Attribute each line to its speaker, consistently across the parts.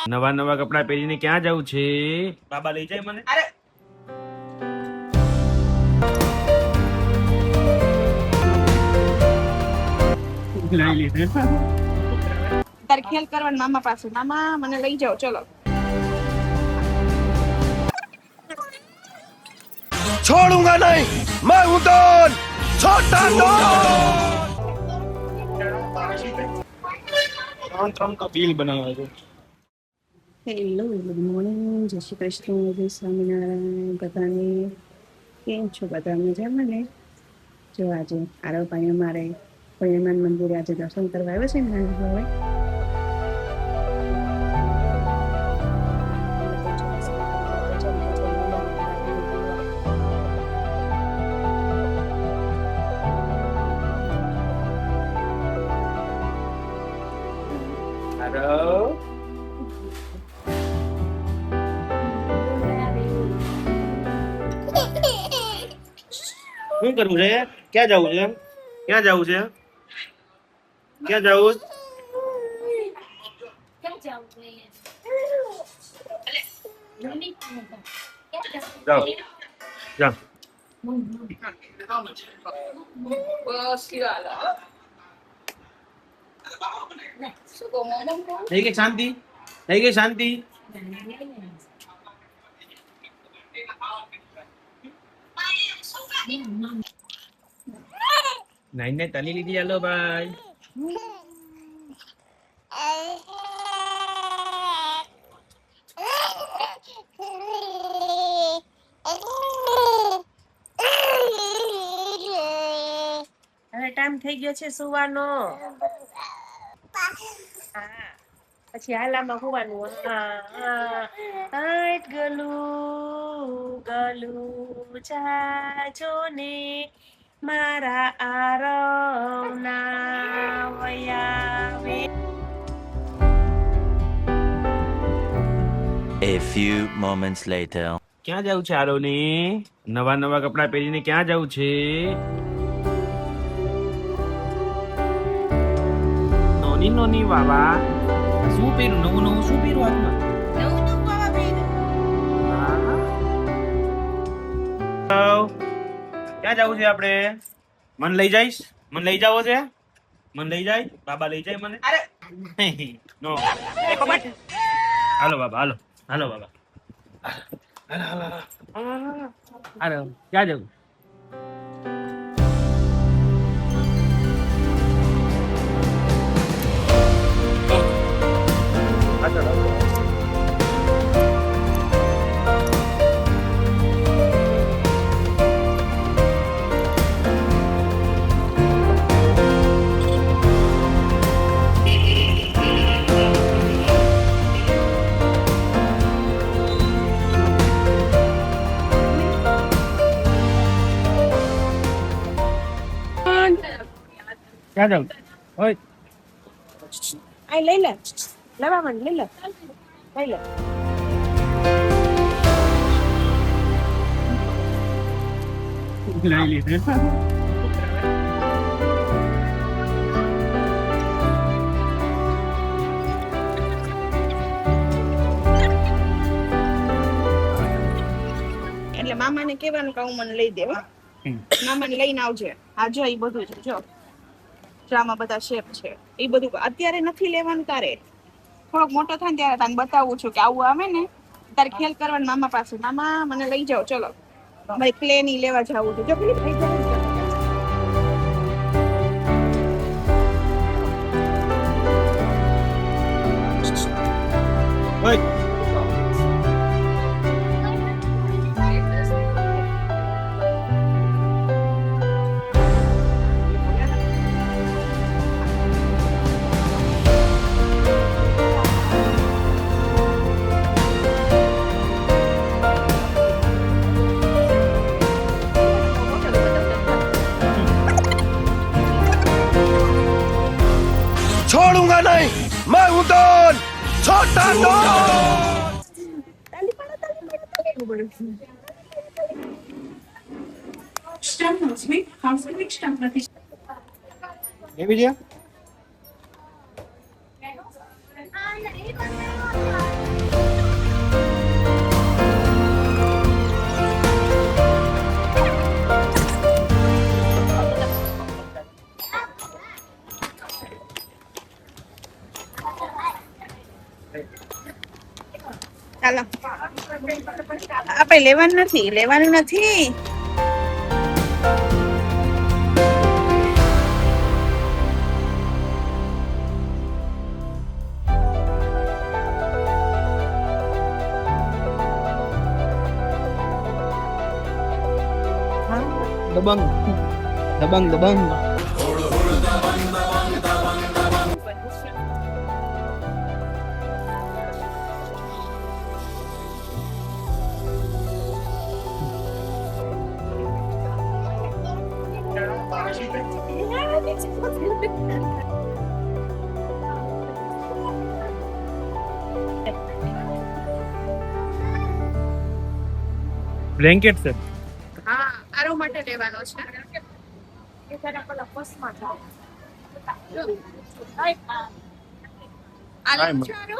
Speaker 1: નવા નવા કપડા પહેરીને ક્યાં જવું છે? બાબા લઈ જાય મને. અરે લઈ લીધે.
Speaker 2: તારે ખેલ કરવાનું મામા પાસે. મામા મને લઈ જાઓ, ચલો.
Speaker 3: छोड़ूंगा नहीं मैं हूं डॉन छोटा डॉन
Speaker 1: का बिल बनाया है.
Speaker 2: હેલો, ગુડ મોર્નિંગ, જય શ્રી કૃષ્ણ, જય સ્વામિનારાયણ. બધાને કેમ છો? બધા મજામાં ને? જો આજે આરવ ભાઈ અમારે હનુમાન મંદિરે આજે દર્શન કરવા આવ્યો છે ને હવે.
Speaker 1: શું કરવું છે? ક્યાં જવું છે? ક્યાં જવું છે? ક્યાં જવું? જાઓ જાઓ. થઈ ગઈ શાંતિ? થઈ ગઈ શાંતિ? નહીં ને તલી લીધી. ચાલો ભાઈ.
Speaker 4: હવે ટાઈમ થઈ ગયો છે સુવાનો. પછી હાલામાં હોવાનું. ગલું ગલું જાજો ને મારા આરવના વયાવે.
Speaker 5: A few moments later.
Speaker 1: ક્યાં જવું છે આરોને? નવા નવા કપડા પહેરીને ક્યાં જવું છે? નોની નોની વાવા શું પહેર્યું? નવું નવું શું પહેર્યું હાથમાં? ક્યાં જવું છે આપણે? મને લઈ જઈશ? મને લઈ જાવો છે? મને લઈ જાય? બાબા લઈ જાય મને? અરે નો. હાલો બાબા, હાલો હાલો બાબા. હાલો હાલો હાલો. ક્યાં જવું? ક્યાં જવું? ઓય
Speaker 4: આ લઈ લે, લેવા મને લઈ લે, લઈ લે.
Speaker 1: લઈ લીધે.
Speaker 2: એટલે મામાને કહેવાનું કે હું મને લઈ દે. મામાને લઈને આવજે. હા જો, એ બધું છે. જો આમાં બધા શેપ છે. એ બધું અત્યારે નથી લેવાનું. તારે થોડોક મોટો થાય ને ત્યારે તને બતાવું છું કે આવું આવે ને તારે ખેલ કરવાનું મામા પાસે. મામા મને લઈ જાઓ, ચલો. ભાઈ ક્લે ની લેવા જવું છે. જો પેલી થઈ જાય.
Speaker 1: ઓય
Speaker 3: छोड़ूंगा नहीं मैं हूं डॉन छोटा डॉन
Speaker 1: એ વિડિયો
Speaker 2: ચાલો આપણે લેવાનું નથી
Speaker 6: દબંગ દબંગ દબંગ
Speaker 1: બ્લેન્કેટ છે.
Speaker 2: હા આરો માટે લેવાનો છે
Speaker 4: એ તારા પેલા બસમાં જાઓ.
Speaker 2: આ લેવો છે આરો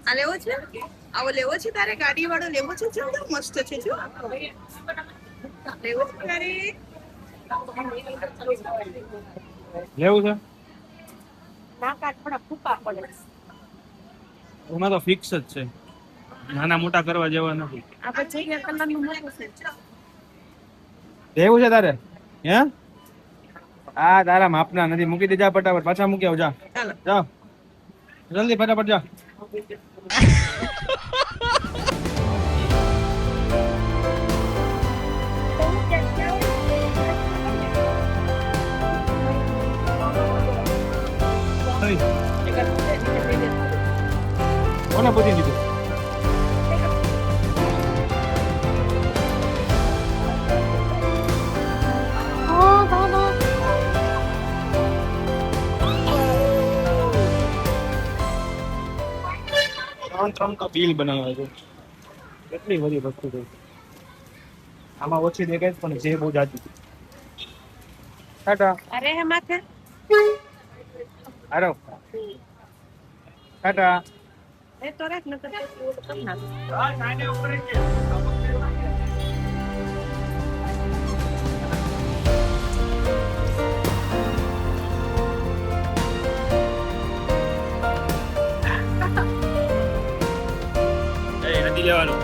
Speaker 2: આ લેવો છે આવો લેવો છે તારે ગાડી વાળો લેવો છે જો મસ્ત છે જો લેવો છે તારે
Speaker 1: લેવું છે
Speaker 4: નાકા થોડા ફૂકા પડે.
Speaker 1: એમાં તો ફિક્સ જ છે, નાના મોટા કરવા જેવા નથી.
Speaker 4: આ પછી એક કલરનું મોટું છે.
Speaker 1: લેવું છે તારે? હે આ તારા માપના નથી, મૂકી દેજા ફટાફટ, પાછા મૂકી આવ જા.
Speaker 2: ચાલો
Speaker 1: જા જલ્દી ફટાફટ જા. કોને પૂછી દીધું? ત્રણ તો બિલ બનાવ્યા છે. કેટલી બધી વસ્તુ છે આમાં, ઓછી દેખાય છે, પણ જે બહુ જાજી. ટાટા.
Speaker 4: અરે હે માથે
Speaker 1: આરો ટાટા.
Speaker 4: એ તો રાખ નકર કરી નાખ.
Speaker 1: નથી લેવાનું.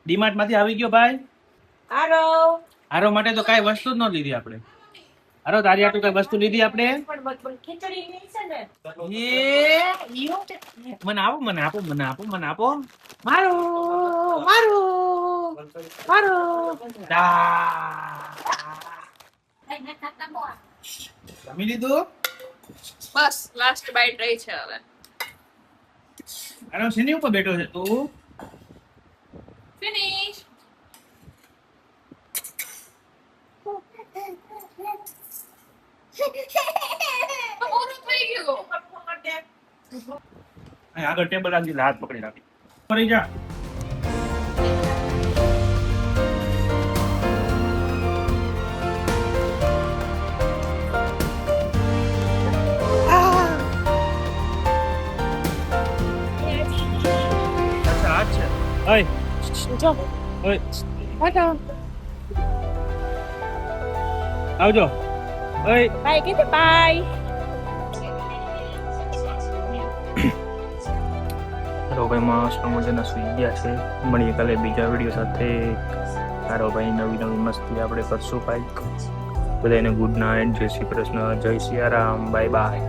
Speaker 1: ડીમાર્ટ માંથી આવી ગયો ભાઈ.
Speaker 4: આરો
Speaker 1: આરો માટે તો કાંઈ વસ્તુ જ ન લીધી આપણે. આરો તારી આટલું કઈ વસ્તુ લીધી આપણે?
Speaker 4: પણ ખીચડી નહીં છે ને.
Speaker 1: મને આપો મને આપો મને આપો મને આપો.
Speaker 4: મારું
Speaker 1: જમી લીધું?
Speaker 2: બસ લાસ્ટ બાઈટ રહી છે હવે
Speaker 1: આરો શેની ઉપર બેઠો છે તું?
Speaker 2: ફિનિશ
Speaker 1: અહીં આગળ ટેબલ રાખી, હાથ પકડી રાખી. ફરી જા. અચ્છા આ છે. ઓય
Speaker 4: જો
Speaker 1: ઓય
Speaker 4: હટો
Speaker 1: આવજો. ઓય
Speaker 4: બાય કીધું બાય.
Speaker 1: ભાઈ મસ્ત મજાના સુઈ ગયા છે. મળીએ કાલે બીજા વિડીયો સાથે. સારો ભાઈ નવી નવી મસ્તી આપણે કરશું ભાઈ. બધાને ગુડ નાઇટ, જય શ્રી કૃષ્ણ, જય સિયારામ, બાય બાય.